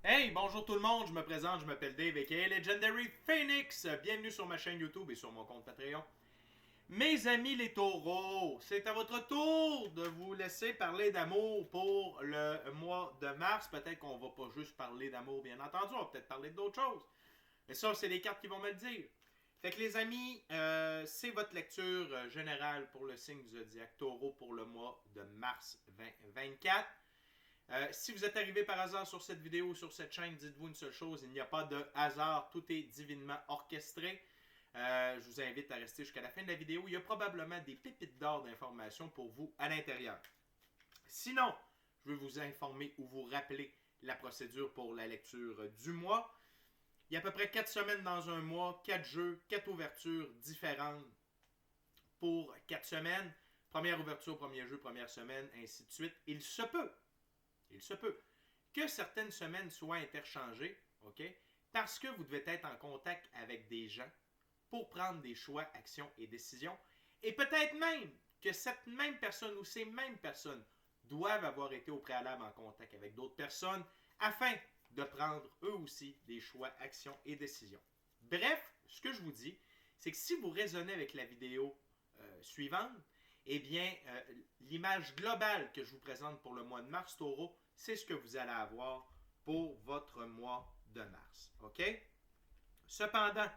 Hey, bonjour tout le monde, je me présente, je m'appelle Dave aka Legendary Phoenix. Bienvenue sur ma chaîne YouTube et sur mon compte Patreon. Mes amis les taureaux, c'est à votre tour de vous laisser parler d'amour pour le mois de mars. Peut-être qu'on va pas juste parler d'amour, bien entendu, on va peut-être parler d'autres choses. Mais ça, c'est les cartes qui vont me le dire. Fait que les amis, c'est votre lecture générale pour le signe du zodiaque taureau pour le mois de mars 2024. Si vous êtes arrivé par hasard sur cette vidéo ou sur cette chaîne, dites-vous une seule chose, il n'y a pas de hasard, tout est divinement orchestré. Je vous invite à rester jusqu'à la fin de la vidéo. Il y a probablement des pépites d'or d'informations pour vous à l'intérieur. Sinon, je veux vous informer ou vous rappeler la procédure pour la lecture du mois. Il y a à peu près 4 semaines dans un mois, 4 jeux, 4 ouvertures différentes pour 4 semaines. Première ouverture, premier jeu, première semaine, ainsi de suite. Il se peut que certaines semaines soient interchangées, OK? Parce que vous devez être en contact avec des gens pour prendre des choix, actions et décisions. Et peut-être même que cette même personne ou ces mêmes personnes doivent avoir été au préalable en contact avec d'autres personnes afin de prendre eux aussi des choix, actions et décisions. Bref, ce que je vous dis, c'est que si vous raisonnez avec la vidéo suivante, eh bien, l'image globale que je vous présente pour le mois de mars, taureau, c'est ce que vous allez avoir pour votre mois de mars. OK? Cependant,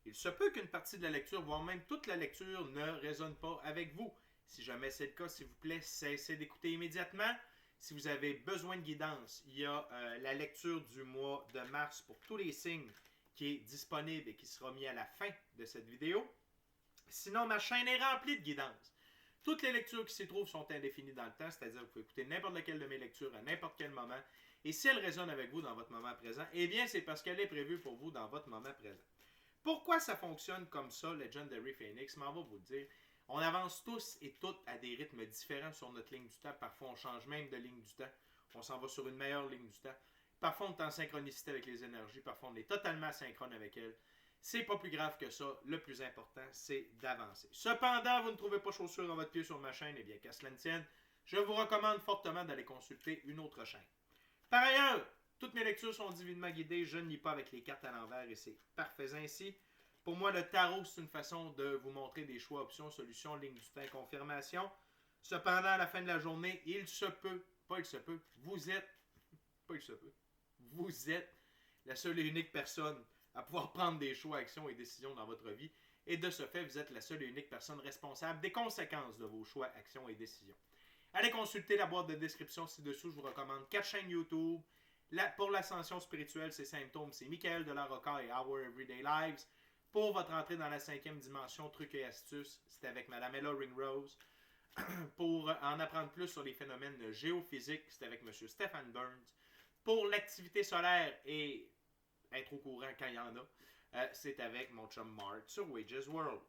il se peut qu'une partie de la lecture, voire même toute la lecture, ne résonne pas avec vous. Si jamais c'est le cas, s'il vous plaît, cessez d'écouter immédiatement. Si vous avez besoin de guidance, il y a la lecture du mois de mars pour tous les signes qui est disponible et qui sera mis à la fin de cette vidéo. Sinon, ma chaîne est remplie de guidance. Toutes les lectures qui s'y trouvent sont indéfinies dans le temps, c'est-à-dire que vous pouvez écouter n'importe laquelle de mes lectures à n'importe quel moment. Et si elle résonne avec vous dans votre moment présent, eh bien, c'est parce qu'elle est prévue pour vous dans votre moment présent. Pourquoi ça fonctionne comme ça, Legendary Phoenix? M'en va vous le dire. On avance tous et toutes à des rythmes différents sur notre ligne du temps. Parfois, on change même de ligne du temps. On s'en va sur une meilleure ligne du temps. Parfois, on est en synchronicité avec les énergies. Parfois, on est totalement synchrone avec elles. C'est pas plus grave que ça. Le plus important, c'est d'avancer. Cependant, vous ne trouvez pas chaussure dans votre pied sur ma chaîne, eh bien, qu'à cela ne tienne, je vous recommande fortement d'aller consulter une autre chaîne. Par ailleurs, toutes mes lectures sont divinement guidées. Je ne lis pas avec les cartes à l'envers et c'est parfait ainsi. Pour moi, le tarot, c'est une façon de vous montrer des choix, options, solutions, ligne du temps, confirmation. Cependant, à la fin de la journée, il se peut, pas il se peut, vous êtes, pas il se peut, vous êtes la seule et unique personne à pouvoir prendre des choix, actions et décisions dans votre vie. Et de ce fait, vous êtes la seule et unique personne responsable des conséquences de vos choix, actions et décisions. Allez consulter la boîte de description ci-dessous. Je vous recommande 4 chaînes YouTube. Pour l'ascension spirituelle, ses symptômes, c'est Michael de la Rocca et Our Everyday Lives. Pour votre entrée dans la 5e dimension, trucs et astuces, c'est avec Madame Ella Ringrose. Pour en apprendre plus sur les phénomènes géophysiques, c'est avec Monsieur Stephen Burns. Pour l'activité solaire et être au courant quand il y en a, c'est avec mon chum Mark sur Wages World.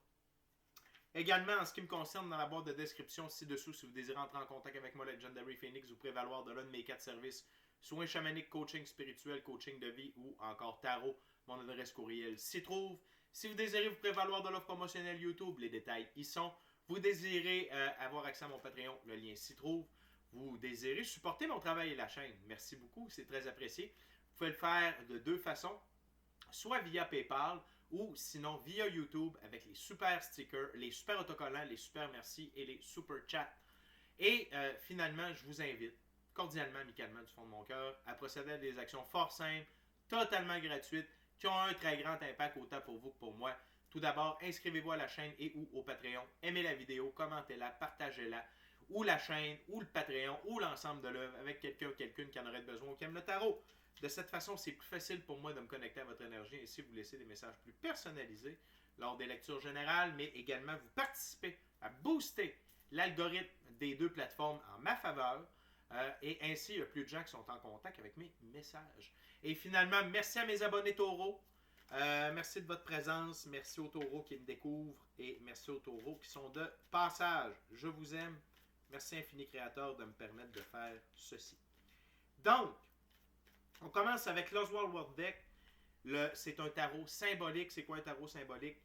Également, en ce qui me concerne, dans la boîte de description ci-dessous, si vous désirez entrer en contact avec moi, Legendary Phoenix, vous pouvez valoir de l'un de mes 4 services, soins chamaniques, coaching spirituel, coaching de vie ou encore tarot. Mon adresse courriel s'y trouve. Si vous désirez vous prévaloir de l'offre promotionnelle YouTube, les détails y sont. Vous désirez avoir accès à mon Patreon, le lien s'y trouve. Vous désirez supporter mon travail et la chaîne, merci beaucoup, c'est très apprécié. Vous pouvez le faire de 2 façons, soit via PayPal ou sinon via YouTube avec les super stickers, les super autocollants, les super merci et les super chats. Et finalement, je vous invite cordialement, amicalement du fond de mon cœur à procéder à des actions fort simples, totalement gratuites, qui ont un très grand impact autant pour vous que pour moi. Tout d'abord, inscrivez-vous à la chaîne et ou au Patreon, aimez la vidéo, commentez-la, partagez-la, ou la chaîne, ou le Patreon, ou l'ensemble de l'œuvre avec quelqu'un ou quelqu'une qui en aurait besoin ou qui aime le tarot. De cette façon, c'est plus facile pour moi de me connecter à votre énergie et ainsi vous laisser des messages plus personnalisés lors des lectures générales, mais également vous participer à booster l'algorithme des 2 plateformes en ma faveur. Et ainsi, il y a plus de gens qui sont en contact avec mes messages. Et finalement, merci à mes abonnés taureaux. Merci de votre présence. Merci aux taureaux qui me découvrent. Et merci aux taureaux qui sont de passage. Je vous aime. Merci infini créateur de me permettre de faire ceci. Donc, on commence avec l'Oswald World Deck. C'est un tarot symbolique. C'est quoi un tarot symbolique?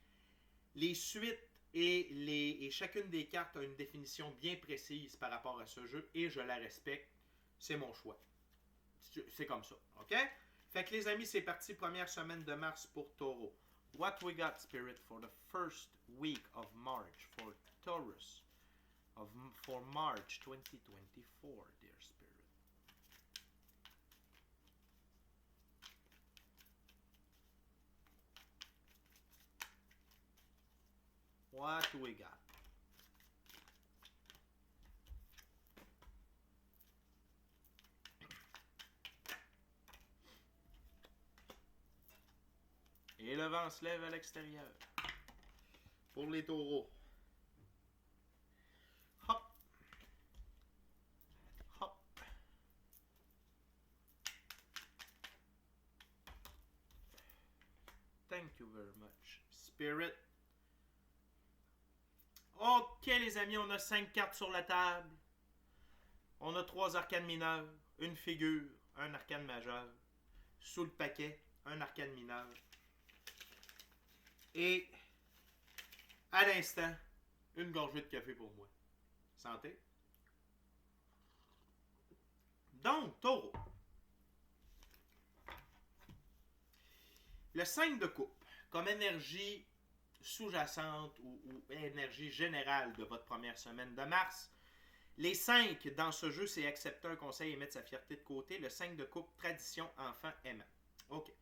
Les suites et chacune des cartes a une définition bien précise par rapport à ce jeu et je la respecte. C'est mon choix. C'est comme ça. OK? Fait que les amis, c'est parti, première semaine de mars pour Taureau. What we got, Spirit, for the first week of March for Taurus, for March 2024, dear Spirit. What we got? Et le vent se lève à l'extérieur. Pour les taureaux. Hop. Hop. Thank you very much. Spirit. Ok les amis, on a 5 cartes sur la table. On a 3 arcanes mineurs, une figure, un arcane majeur. Sous le paquet, un arcane mineur. Et à l'instant, une gorgée de café pour moi. Santé. Donc, Taureau. Le 5 de coupe, comme énergie sous-jacente ou énergie générale de votre première semaine de mars. Les 5 dans ce jeu, c'est accepter un conseil et mettre sa fierté de côté. Le 5 de coupe, tradition, enfant, aimant. OK.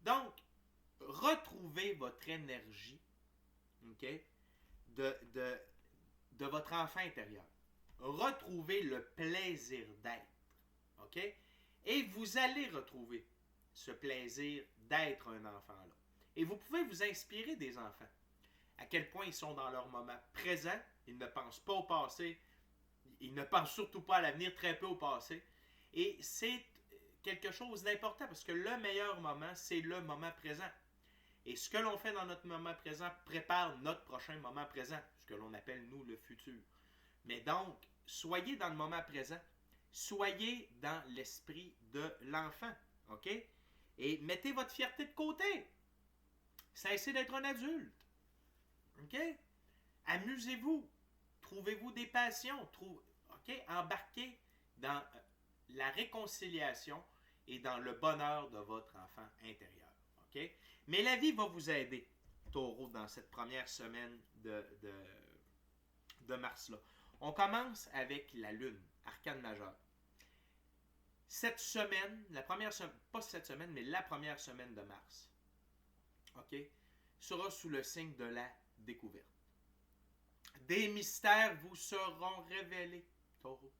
Donc, retrouvez votre énergie, OK, de votre enfant intérieur. Retrouvez le plaisir d'être, OK? Et vous allez retrouver ce plaisir d'être un enfant-là. Et vous pouvez vous inspirer des enfants. À quel point ils sont dans leur moment présent. Ils ne pensent pas au passé. Ils ne pensent surtout pas à l'avenir, très peu au passé. Et c'est quelque chose d'important parce que le meilleur moment, c'est le moment présent. Et ce que l'on fait dans notre moment présent prépare notre prochain moment présent, ce que l'on appelle, nous, le futur. Mais donc, soyez dans le moment présent. Soyez dans l'esprit de l'enfant. OK? Et mettez votre fierté de côté. Cessez d'être un adulte. OK? Amusez-vous. Trouvez-vous des passions. OK? Embarquez dans la réconciliation et dans le bonheur de votre enfant intérieur. OK? Mais la vie va vous aider, Taureau, dans cette première semaine de mars-là. On commence avec la Lune, arcane majeur. Cette semaine, la première semaine, pas cette semaine, mais la première semaine de mars, OK, sera sous le signe de la découverte. Des mystères vous seront révélés, Taureau,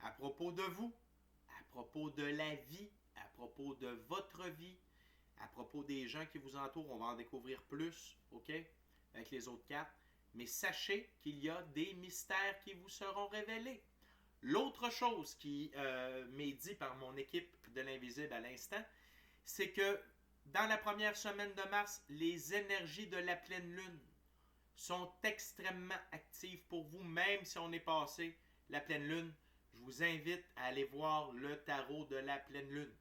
à propos de vous, à propos de la vie, à propos de votre vie, à propos des gens qui vous entourent. On va en découvrir plus, OK, avec les autres cartes. Mais sachez qu'il y a des mystères qui vous seront révélés. L'autre chose qui m'est dit par mon équipe de l'Invisible à l'instant, c'est que dans la première semaine de mars, les énergies de la pleine lune sont extrêmement actives pour vous, même si on est passé la pleine lune. Je vous invite à aller voir le tarot de la pleine lune.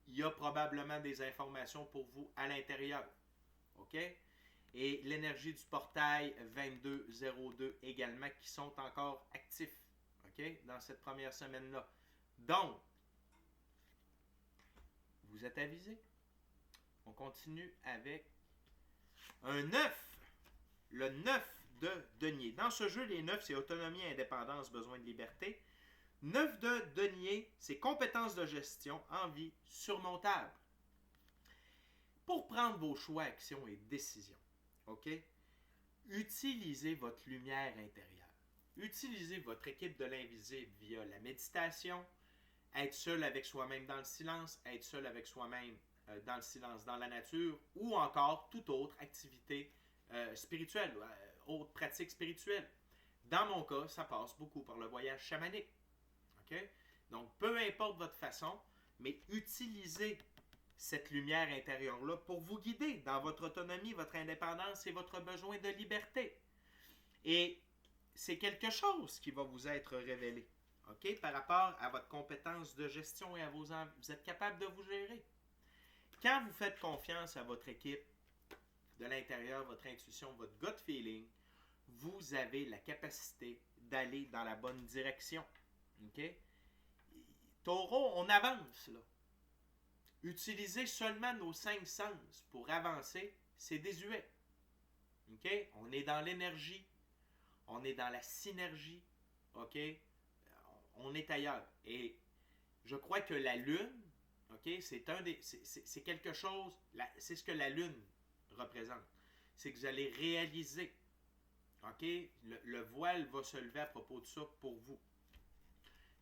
Il y a probablement des informations pour vous à l'intérieur. OK? Et l'énergie du portail 2202 également qui sont encore actifs. OK? Dans cette première semaine-là. Donc, vous êtes avisés. On continue avec un 9. Le 9 de denier. Dans ce jeu, les 9, c'est autonomie, indépendance, besoin de liberté. 9 de denier, c'est compétences de gestion, envie surmontable. Pour prendre vos choix, actions et décisions, OK? Utilisez votre lumière intérieure. Utilisez votre équipe de l'invisible via la méditation, être seul avec soi-même dans le silence, être seul avec soi-même dans le silence, dans la nature, ou encore toute autre activité spirituelle, autre pratique spirituelle. Dans mon cas, ça passe beaucoup par le voyage chamanique. Okay? Donc, peu importe votre façon, mais utilisez cette lumière intérieure-là pour vous guider dans votre autonomie, votre indépendance et votre besoin de liberté. Et c'est quelque chose qui va vous être révélé, okay? Par rapport à votre compétence de gestion et à vos envies. Vous êtes capable de vous gérer. Quand vous faites confiance à votre équipe de l'intérieur, votre intuition, votre gut feeling, vous avez la capacité d'aller dans la bonne direction. OK? Taureau, on avance, là. Utiliser seulement nos 5 sens pour avancer, c'est désuet. OK? On est dans l'énergie, on est dans la synergie, OK? On est ailleurs. Et je crois que la Lune, OK, c'est quelque chose, c'est ce que la Lune représente. C'est que vous allez réaliser, OK? Le voile va se lever à propos de ça pour vous.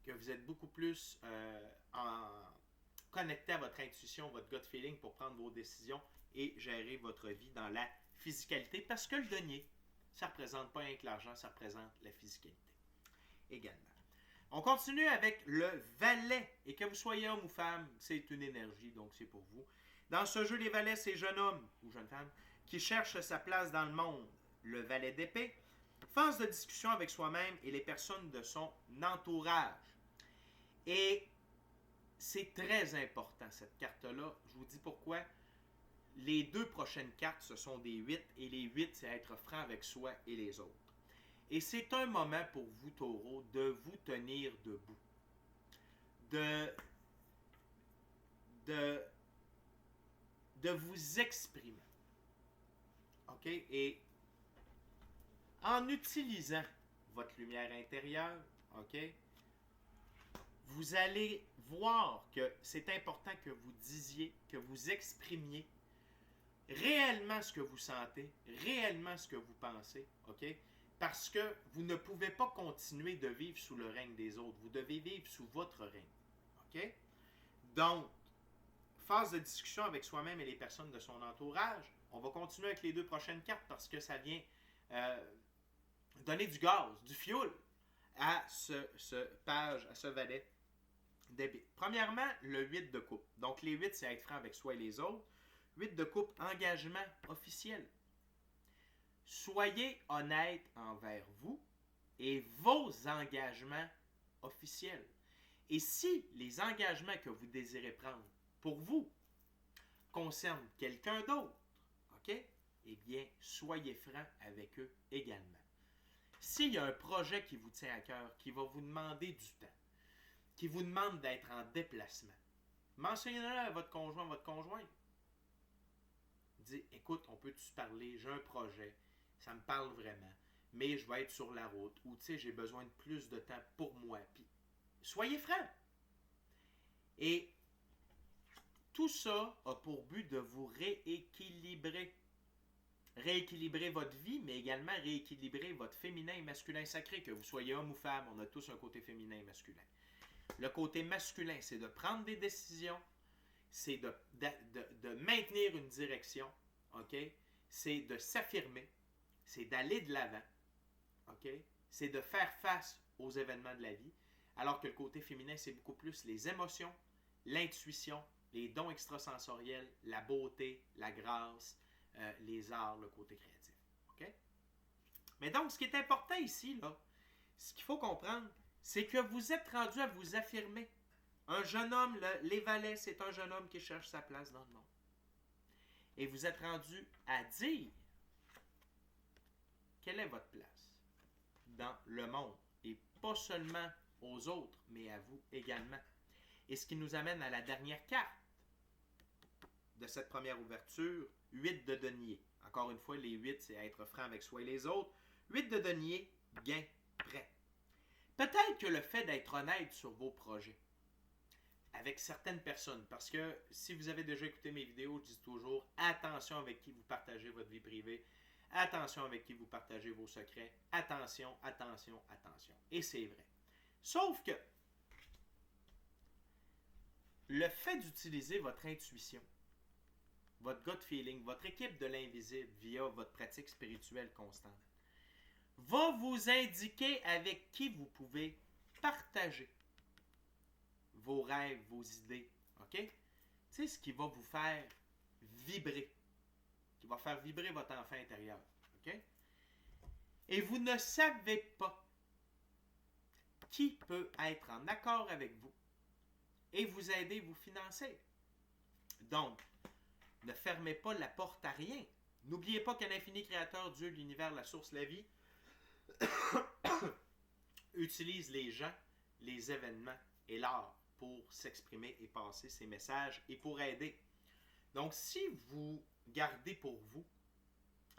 Que vous êtes beaucoup plus connecté à votre intuition, votre gut feeling pour prendre vos décisions et gérer votre vie dans la physicalité. Parce que le denier, ça ne représente pas rien que l'argent, ça représente la physicalité également. On continue avec le valet. Et que vous soyez homme ou femme, c'est une énergie, donc c'est pour vous. Dans ce jeu, les valets, c'est jeune homme ou jeune femme qui cherche sa place dans le monde. Le valet d'épée, phase de discussion avec soi-même et les personnes de son entourage. Et c'est très important, cette carte-là. Je vous dis pourquoi. Les 2 prochaines cartes, ce sont des 8. Et les 8, c'est être franc avec soi et les autres. Et c'est un moment pour vous, Taureau, de vous tenir debout. De vous exprimer. OK? Et en utilisant votre lumière intérieure, OK? Vous allez voir que c'est important que vous disiez, que vous exprimiez réellement ce que vous sentez, réellement ce que vous pensez, OK? Parce que vous ne pouvez pas continuer de vivre sous le règne des autres. Vous devez vivre sous votre règne, OK? Donc, phase de discussion avec soi-même et les personnes de son entourage. On va continuer avec les 2 prochaines cartes parce que ça vient donner du gaz, du fuel à ce page, à ce valet d'épée. Premièrement, le 8 de coupe. Donc, les 8, c'est être franc avec soi et les autres. 8 de coupe, engagement officiel. Soyez honnête envers vous et vos engagements officiels. Et si les engagements que vous désirez prendre pour vous concernent quelqu'un d'autre, OK? Eh bien, soyez franc avec eux également. S'il y a un projet qui vous tient à cœur, qui va vous demander du temps, qui vous demande d'être en déplacement, mentionnez-le à votre conjoint, votre conjointe. Dites, écoute, on peut-tu se parler, j'ai un projet, ça me parle vraiment, mais je vais être sur la route, ou tu sais, j'ai besoin de plus de temps pour moi. Puis, soyez franc. Et tout ça a pour but de vous rééquilibrer. Rééquilibrer votre vie, mais également rééquilibrer votre féminin et masculin sacré, que vous soyez homme ou femme, on a tous un côté féminin et masculin. Le côté masculin, c'est de prendre des décisions, c'est de maintenir une direction, OK? C'est de s'affirmer, c'est d'aller de l'avant, OK? C'est de faire face aux événements de la vie, alors que le côté féminin, c'est beaucoup plus les émotions, l'intuition, les dons extrasensoriels, la beauté, la grâce, les arts, le côté créatif. OK? Mais donc, ce qui est important ici, là, ce qu'il faut comprendre, c'est que vous êtes rendu à vous affirmer. Un jeune homme, les valets, c'est un jeune homme qui cherche sa place dans le monde. Et vous êtes rendu à dire quelle est votre place dans le monde. Et pas seulement aux autres, mais à vous également. Et ce qui nous amène à la dernière carte de cette première ouverture, 8 de denier. Encore une fois, les 8, c'est être franc avec soi et les autres. 8 de denier, gain, prêt. Peut-être que le fait d'être honnête sur vos projets avec certaines personnes, parce que si vous avez déjà écouté mes vidéos, je dis toujours attention avec qui vous partagez votre vie privée, attention avec qui vous partagez vos secrets, attention, attention, attention. Et c'est vrai. Sauf que le fait d'utiliser votre intuition, votre gut feeling, votre équipe de l'invisible via votre pratique spirituelle constante, va vous indiquer avec qui vous pouvez partager vos rêves, vos idées. OK? C'est ce qui va vous faire vibrer, qui va faire vibrer votre enfant intérieur. OK? Et vous ne savez pas qui peut être en accord avec vous et vous aider, vous financer. Donc, ne fermez pas la porte à rien. N'oubliez pas qu'un infini créateur, Dieu, l'univers, la source, la vie, utilise les gens, les événements et l'art pour s'exprimer et passer ses messages et pour aider. Donc, si vous gardez pour vous,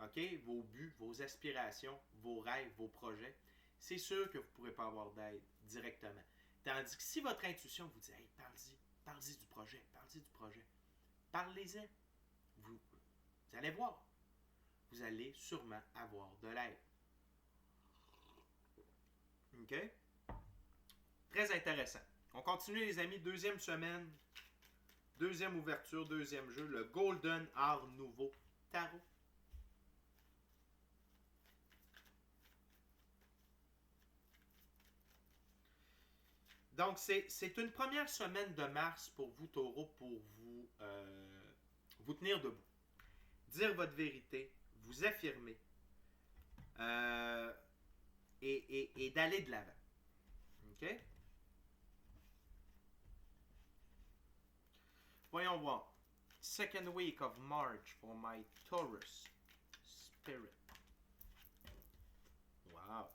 OK, vos buts, vos aspirations, vos rêves, vos projets, c'est sûr que vous ne pourrez pas avoir d'aide directement. Tandis que si votre intuition vous dit « Hey, parlez-y du projet, parlez-en. » Vous allez voir, vous allez sûrement avoir de l'aide. OK? Très intéressant. On continue les amis, deuxième semaine, deuxième ouverture, deuxième jeu, le Golden Art Nouveau Tarot. Donc, c'est une première semaine de mars pour vous, Taureau, pour vous tenir debout. Dire votre vérité, vous affirmer et d'aller de l'avant. OK? Voyons voir. Second week of March for my Taurus spirit. Wow.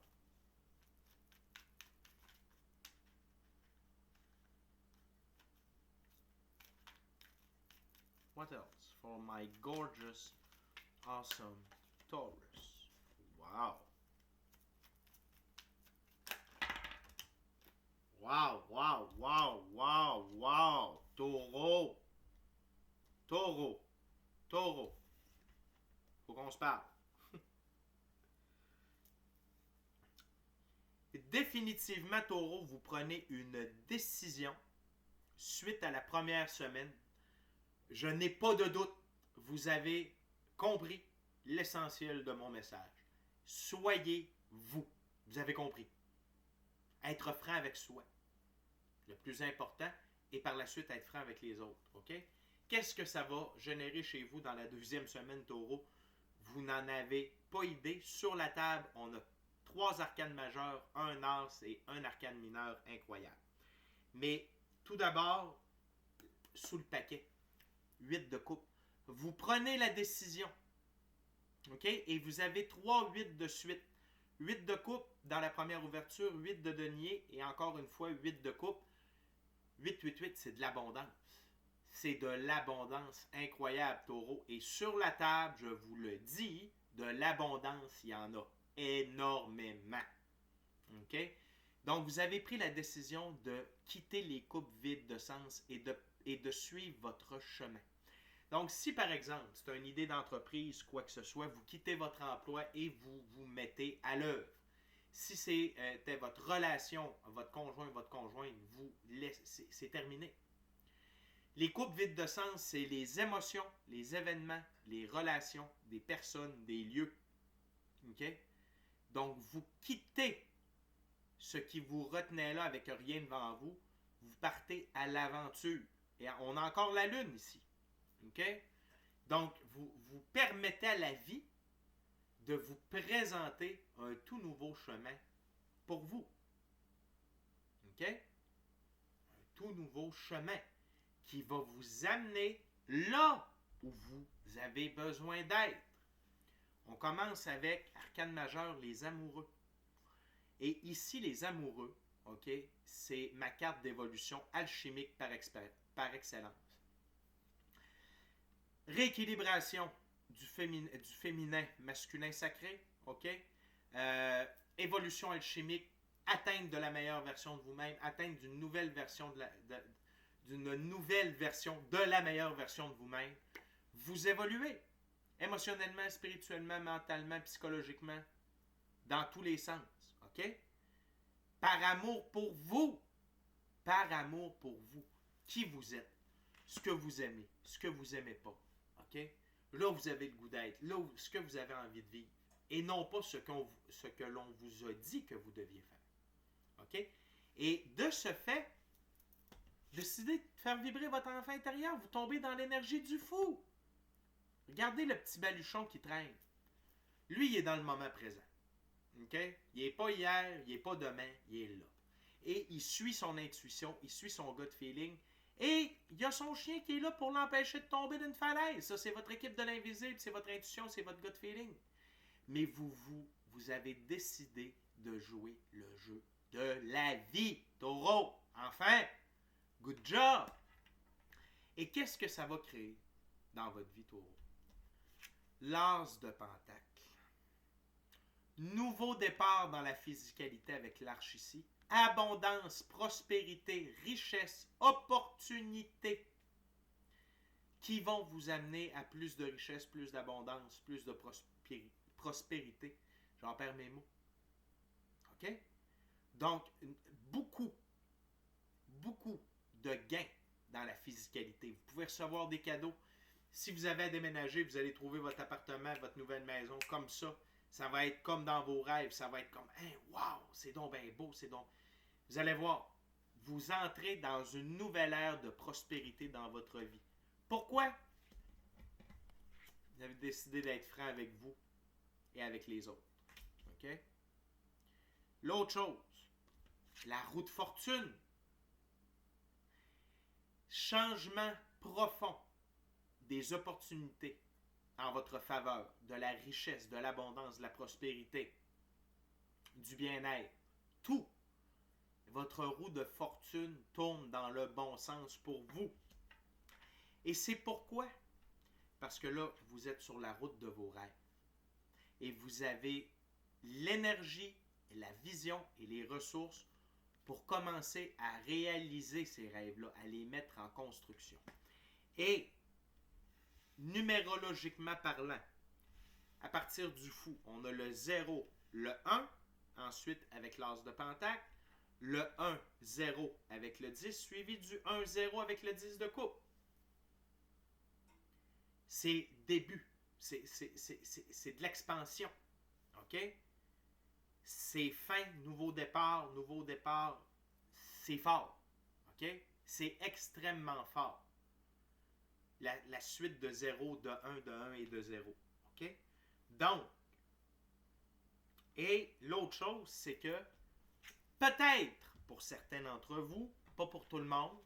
What else for my gorgeous, awesome Taurus? Wow. Wow, wow, wow, wow, wow. Taureau. Taureau. Taureau. Faut qu'on se parle. Définitivement, Taureau, vous prenez une décision suite à la première semaine. Je n'ai pas de doute. Vous avez compris l'essentiel de mon message. Soyez vous. Vous avez compris. Être franc avec soi. Le plus important. Et par la suite, être franc avec les autres. OK? Qu'est-ce que ça va générer chez vous dans la deuxième semaine, Taureau? Vous n'en avez pas idée. Sur la table, on a 3 arcanes majeures, un as et un arcane mineur incroyable. Mais tout d'abord, sous le paquet, 8 de coupe. Vous prenez la décision. OK? Et vous avez 3 8 de suite. 8 de coupe dans la première ouverture, 8 de denier et encore une fois 8 de coupe. 8, 8, 8, c'est de l'abondance. C'est de l'abondance incroyable, Taureau. Et sur la table, je vous le dis, de l'abondance, il y en a énormément. OK? Donc, vous avez pris la décision de quitter les coupes vides de sens et de suivre votre chemin. Donc, si par exemple, c'est une idée d'entreprise, quoi que ce soit, vous quittez votre emploi et vous vous mettez à l'œuvre. Si c'était votre relation, votre conjoint, votre conjointe, c'est terminé. Les coupes vides de sens, c'est les émotions, les événements, les relations, des personnes, des lieux. OK? Donc, vous quittez ce qui vous retenait là avec rien devant vous. Vous partez à l'aventure. Et on a encore la lune ici. OK? Donc, vous permettez à la vie de vous présenter un tout nouveau chemin pour vous. OK? Un tout nouveau chemin qui va vous amener là où vous avez besoin d'être. On commence avec arcane majeur, les amoureux. Et ici, les amoureux, OK, c'est ma carte d'évolution alchimique par excellence. Rééquilibration du féminin masculin sacré, OK? Évolution alchimique, atteinte de la meilleure version de vous-même, atteinte d'une nouvelle version de la meilleure version de vous-même. Vous évoluez émotionnellement, spirituellement, mentalement, psychologiquement, dans tous les sens, OK? Par amour pour vous, qui vous êtes, ce que vous aimez, ce que vous n'aimez pas, OK? Là où vous avez le goût d'être, là où ce que vous avez envie de vivre, et non pas ce que l'on vous a dit que vous deviez faire, OK? Et de ce fait, décidez de faire vibrer votre enfant intérieur, vous tombez dans l'énergie du fou. Regardez le petit baluchon qui traîne. Lui, il est dans le moment présent. OK? Il n'est pas hier, il n'est pas demain, il est là. Et il suit son intuition, il suit son gut feeling. Et il y a son chien qui est là pour l'empêcher de tomber d'une falaise. Ça, c'est votre équipe de l'invisible, c'est votre intuition, c'est votre gut feeling. Mais vous avez décidé de jouer le jeu de la vie. Taureau, enfin, Good job! Et qu'est-ce que ça va créer dans votre vie, Taureau? L'as de Pentacle. Nouveau départ dans la physicalité avec l'arche ici. Abondance, prospérité, richesse, opportunité qui vont vous amener à plus de richesse, plus d'abondance, plus de prospérité. J'en perds mes mots. OK? Donc, beaucoup de gains dans la physicalité. Vous pouvez recevoir des cadeaux. Si vous avez à déménager, vous allez trouver votre appartement, votre nouvelle maison comme ça. Ça va être comme dans vos rêves. Ça va être comme, hey, wow, c'est donc bien beau, c'est donc... Vous allez voir, vous entrez dans une nouvelle ère de prospérité dans votre vie. Pourquoi? Vous avez décidé d'être franc avec vous et avec les autres. OK? L'autre chose, la roue de fortune. Changement profond des opportunités en votre faveur, de la richesse, de l'abondance, de la prospérité, du bien-être. Tout. Votre roue de fortune tourne dans le bon sens pour vous. Et c'est pourquoi? Parce que là, vous êtes sur la route de vos rêves. Et vous avez l'énergie, la vision et les ressources pour commencer à réaliser ces rêves-là, à les mettre en construction. Et, numérologiquement parlant, à partir du fou, on a le 0, le 1, ensuite avec l'as de Pentacle, le 1, 0 avec le 10, suivi du 1, 0 avec le 10 de coupe. C'est début, c'est de l'expansion, OK? C'est fin, nouveau départ, c'est fort, OK? C'est extrêmement fort. La suite de 0, de 1 et de 0, OK? Donc, et l'autre chose, c'est que peut-être pour certains d'entre vous, pas pour tout le monde,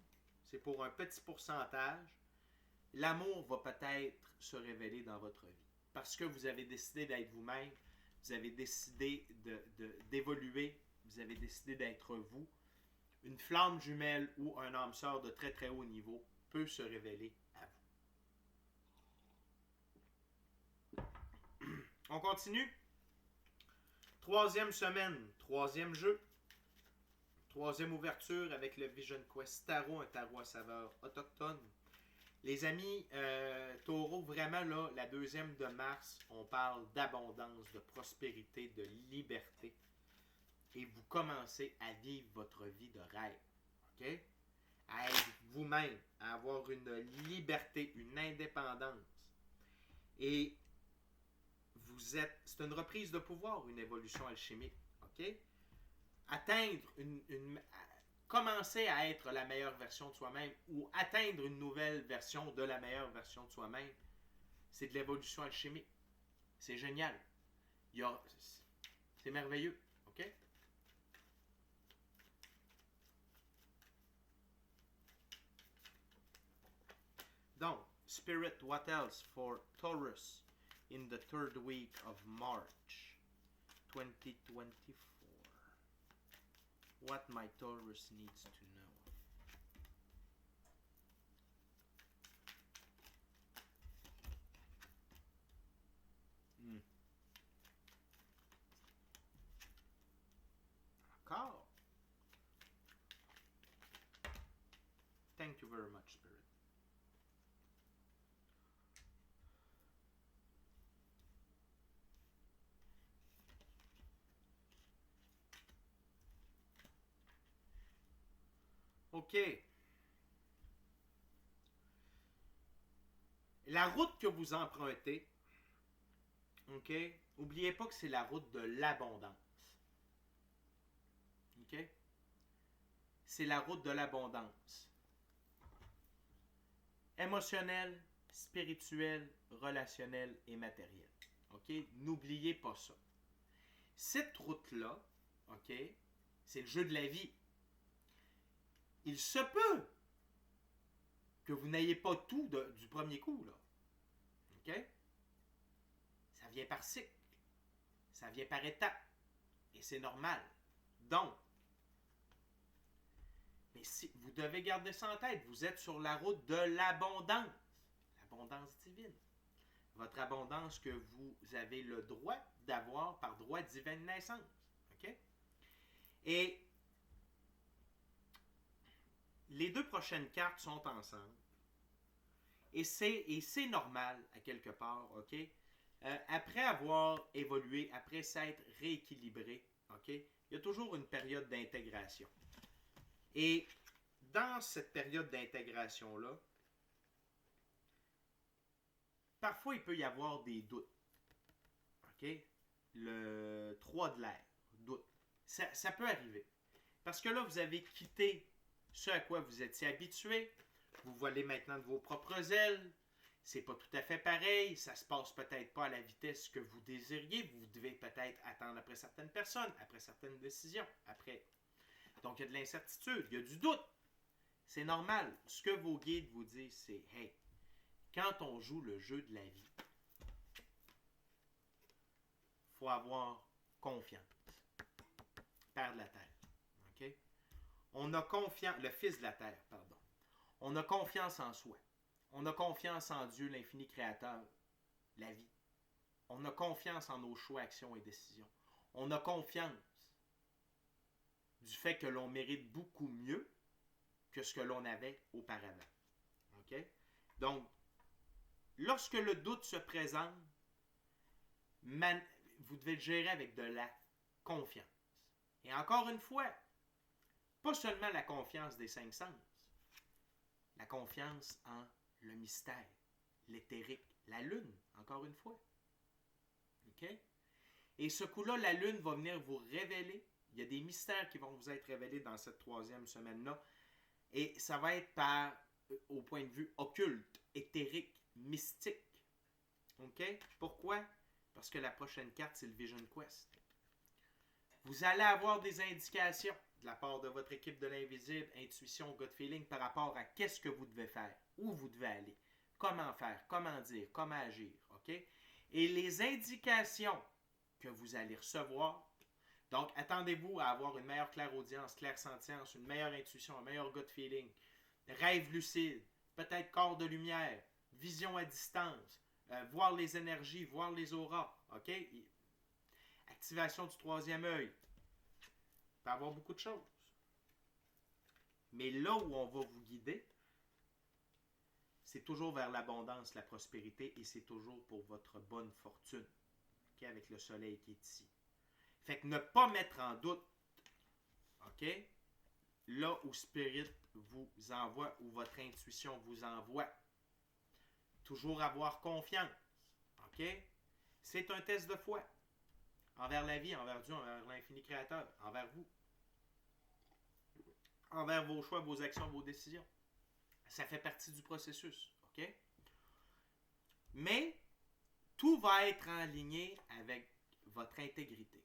c'est pour un petit pourcentage, l'amour va peut-être se révéler dans votre vie. Parce que vous avez décidé d'être vous-même, vous avez décidé d'évoluer, vous avez décidé d'être vous. Une flamme jumelle ou un âme sœur de très très haut niveau peut se révéler à vous. On continue. Troisième semaine, troisième jeu. Troisième ouverture avec le Vision Quest Tarot, un tarot à saveur autochtone. Les amis, Taureau, vraiment là, la 2e de mars, on parle d'abondance, de prospérité, de liberté. Et vous commencez à vivre votre vie de rêve. OK? À être vous-même, à avoir une liberté, une indépendance. Et vous êtes... C'est une reprise de pouvoir, une évolution alchimique. OK? Atteindre commencer à être la meilleure version de soi-même ou atteindre une nouvelle version de la meilleure version de soi-même, c'est de l'évolution alchimique. C'est génial. C'est merveilleux. OK? Donc, Spirit, what else for Taurus in the 3rd week of March 2024? What my Taurus needs to know. Encore. Thank you very much, Spirit. OK. La route que vous empruntez, OK, n'oubliez pas que c'est la route de l'abondance. OK? C'est la route de l'abondance. Émotionnelle, spirituelle, relationnelle et matérielle. OK? N'oubliez pas ça. Cette route-là, OK, c'est le jeu de la vie. Il se peut que vous n'ayez pas tout du premier coup, là. OK? Ça vient par cycle. Ça vient par étapes. Et c'est normal. Donc, Mais si, vous devez garder ça en tête. Vous êtes sur la route de l'abondance. L'abondance divine. Votre abondance que vous avez le droit d'avoir par droit divin de naissance. OK? Et les deux prochaines cartes sont ensemble. Et c'est normal, à quelque part, OK? Après avoir évolué, après s'être rééquilibré, OK? Il y a toujours une période d'intégration. Et dans cette période d'intégration-là, parfois il peut y avoir des doutes. OK? Le 3 de l'air, doute. Ça peut arriver. Parce que là, vous avez quitté ce à quoi vous étiez habitué. Vous volez maintenant de vos propres ailes. C'est pas tout à fait pareil. Ça se passe peut-être pas à la vitesse que vous désiriez. Vous devez peut-être attendre après certaines personnes, après certaines décisions, après. Donc, il y a de l'incertitude, il y a du doute. C'est normal. Ce que vos guides vous disent, c'est « Hey, quand on joue le jeu de la vie, il faut avoir confiance. » Père de la Terre. OK? On a confiance, le Fils de la Terre, pardon. On a confiance en soi. On a confiance en Dieu, l'infini créateur, la vie. On a confiance en nos choix, actions et décisions. On a confiance du fait que l'on mérite beaucoup mieux que ce que l'on avait auparavant. OK? Donc, lorsque le doute se présente, vous devez le gérer avec de la confiance. Et encore une fois, pas seulement la confiance des 5 sens, la confiance en le mystère, l'éthérique, la lune, encore une fois. OK? Et ce coup-là, la lune va venir vous révéler. Il y a des mystères qui vont vous être révélés dans cette 3e semaine-là. Et ça va être au point de vue occulte, éthérique, mystique. OK? Pourquoi? Parce que la prochaine carte, c'est le Vision Quest. Vous allez avoir des indications de la part de votre équipe de l'invisible, intuition, gut feeling, par rapport à qu'est-ce que vous devez faire, où vous devez aller, comment faire, comment dire, comment agir. OK? Et les indications que vous allez recevoir, donc attendez-vous à avoir une meilleure clairaudience, clairsentience, une meilleure intuition, un meilleur gut feeling, rêve lucide, peut-être corps de lumière, vision à distance, voir les énergies, voir les auras. OK? Activation du 3e œil. Il peut y avoir beaucoup de choses. Mais là où on va vous guider, c'est toujours vers l'abondance, la prospérité, et c'est toujours pour votre bonne fortune. OK? Avec le soleil qui est ici. Fait que ne pas mettre en doute, OK? Là où Spirit vous envoie, où votre intuition vous envoie. Toujours avoir confiance. OK? C'est un test de foi. Envers la vie, envers Dieu, envers l'infini créateur, envers vous. Envers vos choix, vos actions, vos décisions. Ça fait partie du processus. OK? Mais tout va être en ligne avec votre intégrité.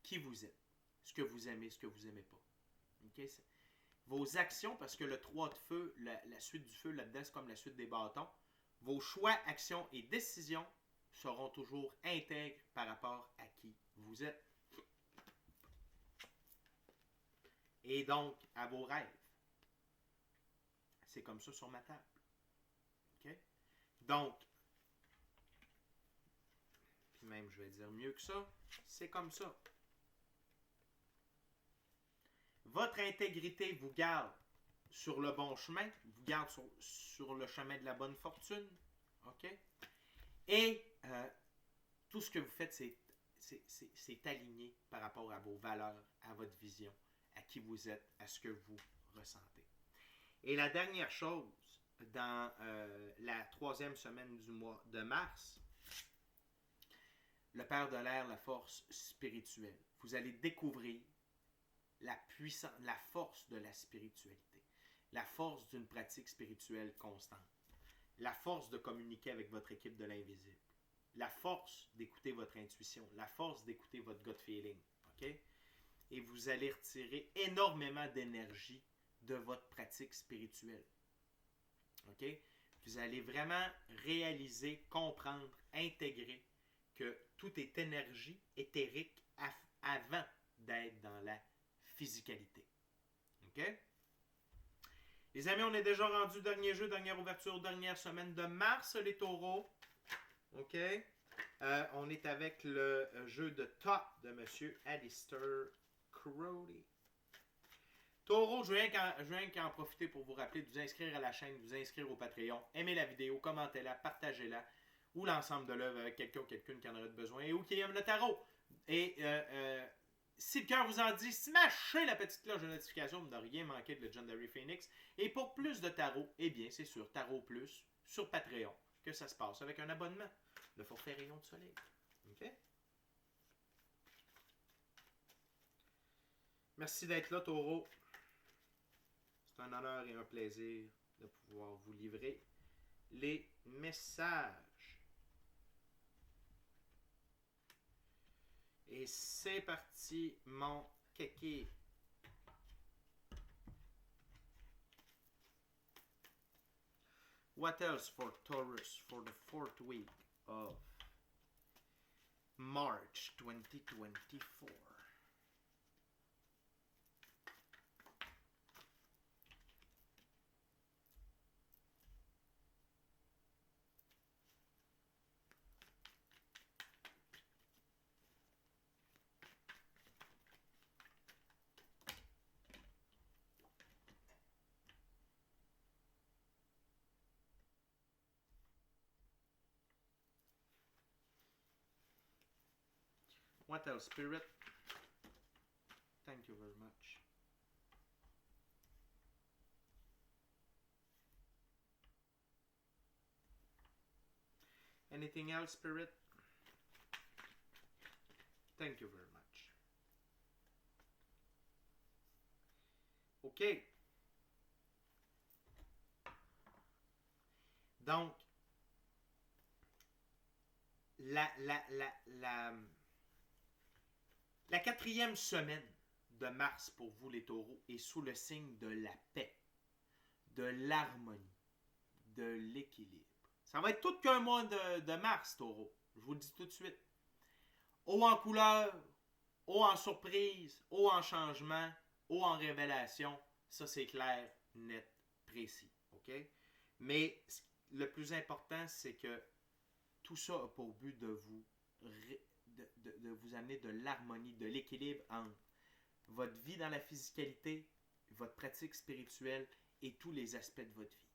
Qui vous êtes. Ce que vous aimez, ce que vous n'aimez pas. OK? Vos actions, parce que le 3 de feu, la suite du feu là-dedans, c'est comme la suite des bâtons. Vos choix, actions et décisions seront toujours intègres par rapport à qui vous êtes. Et donc, à vos rêves. C'est comme ça sur ma table. OK? Donc, puis même, je vais dire mieux que ça, c'est comme ça. Votre intégrité vous garde sur le bon chemin, vous garde sur le chemin de la bonne fortune. OK? Et tout ce que vous faites, c'est aligné par rapport à vos valeurs, à votre vision, à qui vous êtes, à ce que vous ressentez. Et la dernière chose, dans la 3e semaine du mois de mars, le Père de l'air, la force spirituelle. Vous allez découvrir la puissance, la force de la spiritualité, la force d'une pratique spirituelle constante, la force de communiquer avec votre équipe de l'invisible, la force d'écouter votre intuition, la force d'écouter votre gut feeling. OK? Et vous allez retirer énormément d'énergie de votre pratique spirituelle. OK? Vous allez vraiment réaliser, comprendre, intégrer que tout est énergie éthérique avant d'être dans la physicalité. OK? Les amis, on est déjà rendu dernier jeu, dernière ouverture, dernière semaine de mars, les taureaux. OK? On est avec le jeu de Top de M. Alistair Crowley. Taureau, je viens qu'en profiter pour vous rappeler de vous inscrire à la chaîne, de vous inscrire au Patreon, aimer la vidéo, commentez-la, partagez-la, ou l'ensemble de l'œuvre avec quelqu'un ou quelqu'une qui en aurait besoin, et ou qui aime le tarot. Et si le cœur vous en dit, smashez la petite cloche de notification pour ne rien manquer de Legendary Phoenix. Et pour plus de tarot, eh bien, c'est sur Tarot Plus, sur Patreon, que ça se passe avec un abonnement. Le forfait Rayon de Soleil. OK? Merci d'être là, Taureau. C'est un honneur et un plaisir de pouvoir vous livrer les messages. Et c'est parti, mon kéké. What else for Taurus for the 4th week of March 2024? What else, Spirit? Thank you very much. Anything else, Spirit? Thank you very much. OK. Donc, la 4e semaine de mars pour vous les taureaux est sous le signe de la paix, de l'harmonie, de l'équilibre. Ça va être tout qu'un mois de mars, taureau. Je vous le dis tout de suite. Haut en couleur, haut en surprise, haut en changement, haut en révélation. Ça, c'est clair, net, précis. OK? Mais le plus important, c'est que tout ça a pour but de vous amener de l'harmonie, de l'équilibre entre votre vie dans la physicalité, votre pratique spirituelle et tous les aspects de votre vie.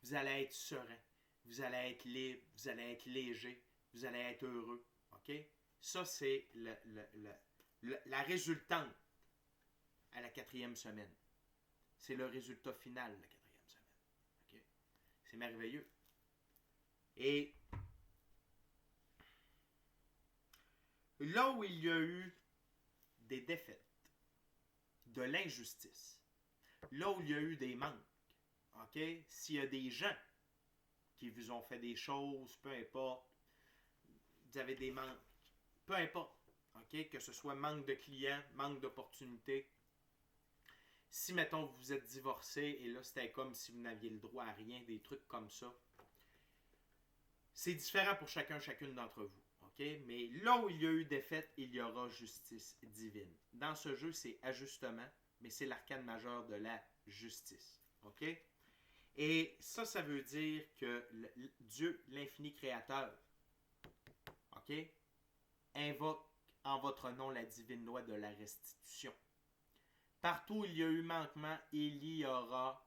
Vous allez être serein, vous allez être libre, vous allez être léger, vous allez être heureux. OK? Ça, c'est la résultante à la 4e semaine. C'est le résultat final de la 4e semaine. OK? C'est merveilleux. Et là où il y a eu des défaites, de l'injustice, là où il y a eu des manques, OK? S'il y a des gens qui vous ont fait des choses, peu importe, vous avez des manques, peu importe, OK? Que ce soit manque de clients, manque d'opportunités. Si, mettons, vous vous êtes divorcé et là, c'était comme si vous n'aviez le droit à rien, des trucs comme ça, c'est différent pour chacune d'entre vous. Okay? Mais là où il y a eu défaite, il y aura justice divine. Dans ce jeu, c'est ajustement, mais c'est l'arcane majeur de la justice. OK? Et ça veut dire que Dieu, l'infini créateur, OK, invoque en votre nom la divine loi de la restitution. Partout où il y a eu manquement, il y aura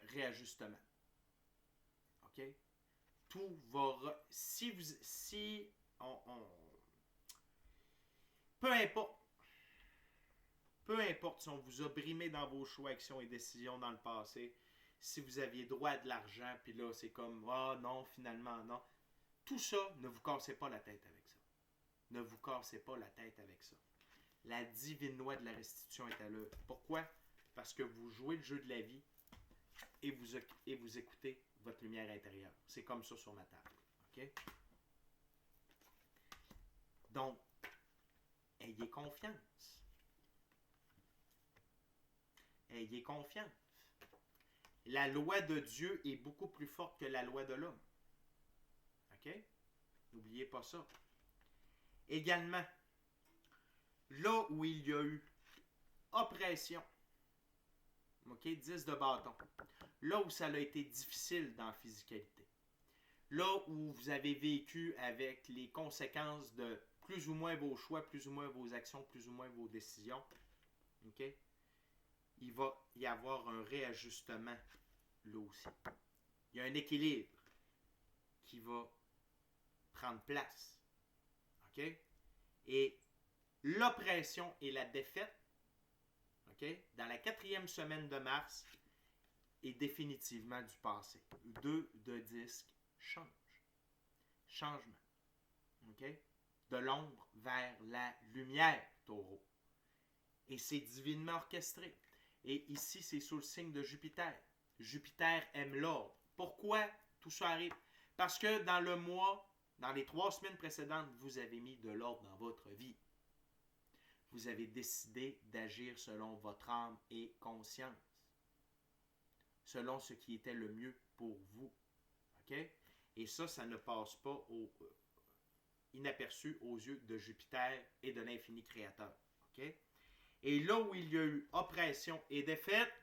réajustement. OK? Tout va... Si peu importe si on vous a brimé dans vos choix, actions et décisions dans le passé, si vous aviez droit à de l'argent, puis là, c'est comme, ah non, finalement, non. Tout ça, ne vous cassez pas la tête avec ça. Ne vous cassez pas la tête avec ça. La divine loi de la restitution est à l'œuvre. Pourquoi? Parce que vous jouez le jeu de la vie et vous écoutez votre lumière intérieure. C'est comme ça sur ma table. OK? Donc, ayez confiance. Ayez confiance. La loi de Dieu est beaucoup plus forte que la loi de l'homme. OK? N'oubliez pas ça. Également, là où il y a eu oppression, OK? 10 de bâton. Là où ça a été difficile dans la physicalité. Là où vous avez vécu avec les conséquences de plus ou moins vos choix, plus ou moins vos actions, plus ou moins vos décisions. OK? Il va y avoir un réajustement là aussi. Il y a un équilibre qui va prendre place. OK? Et l'oppression et la défaite, OK, dans la 4e semaine de mars, est définitivement du passé. 2 de disque change. Changement. OK? De l'ombre vers la lumière, taureau. Et c'est divinement orchestré. Et ici, c'est sous le signe de Jupiter. Jupiter aime l'ordre. Pourquoi tout ça arrive? Parce que dans le mois, dans les 3 semaines précédentes, vous avez mis de l'ordre dans votre vie. Vous avez décidé d'agir selon votre âme et conscience. Selon ce qui était le mieux pour vous. OK? Et ça ne passe pas inaperçu aux yeux de Jupiter et de l'infini créateur. OK? Et là où il y a eu oppression et défaite,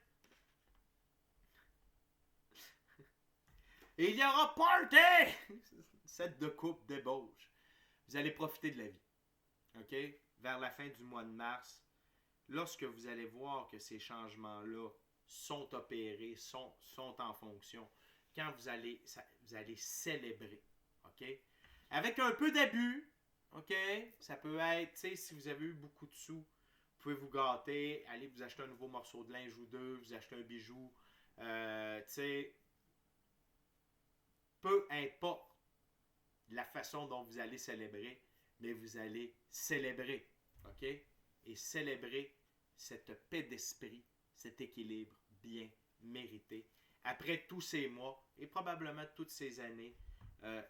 il y aura party! 7 de coupe, débauche. Vous allez profiter de la vie. OK? Vers la fin du mois de mars, lorsque vous allez voir que ces changements-là sont opérés, sont en fonction, quand vous allez célébrer. OK? Avec un peu d'abus, OK? Ça peut être, tu sais, si vous avez eu beaucoup de sous, vous pouvez vous gâter, aller vous acheter un nouveau morceau de linge ou deux, vous acheter un bijou, tu sais, peu importe la façon dont vous allez célébrer, mais vous allez célébrer, OK? Et célébrer cette paix d'esprit, cet équilibre bien mérité, après tous ces mois et probablement toutes ces années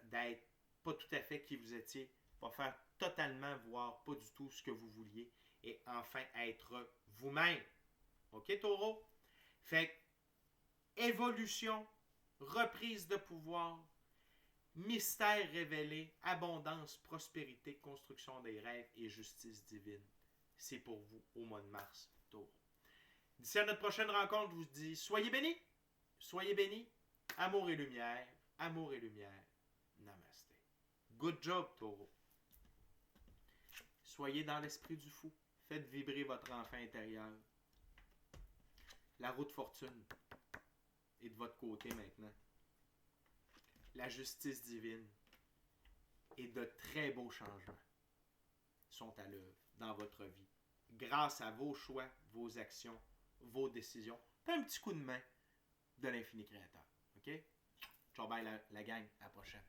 d'être pas tout à fait qui vous étiez, pour faire totalement voir pas du tout ce que vous vouliez et enfin être vous-même. OK, taureau? Fait que, évolution, reprise de pouvoir, mystère révélé, abondance, prospérité, construction des rêves et justice divine. C'est pour vous au mois de mars, taureau. D'ici à notre prochaine rencontre, je vous dis soyez bénis, amour et lumière, namasté. Good job, taureau. Soyez dans l'esprit du fou. Faites vibrer votre enfant intérieur. La roue de fortune est de votre côté maintenant. La justice divine et de très beaux changements sont à l'œuvre dans votre vie. Grâce à vos choix, vos actions, vos décisions. Un petit coup de main de l'infini créateur. OK? Ciao, bye la gang. À la prochaine.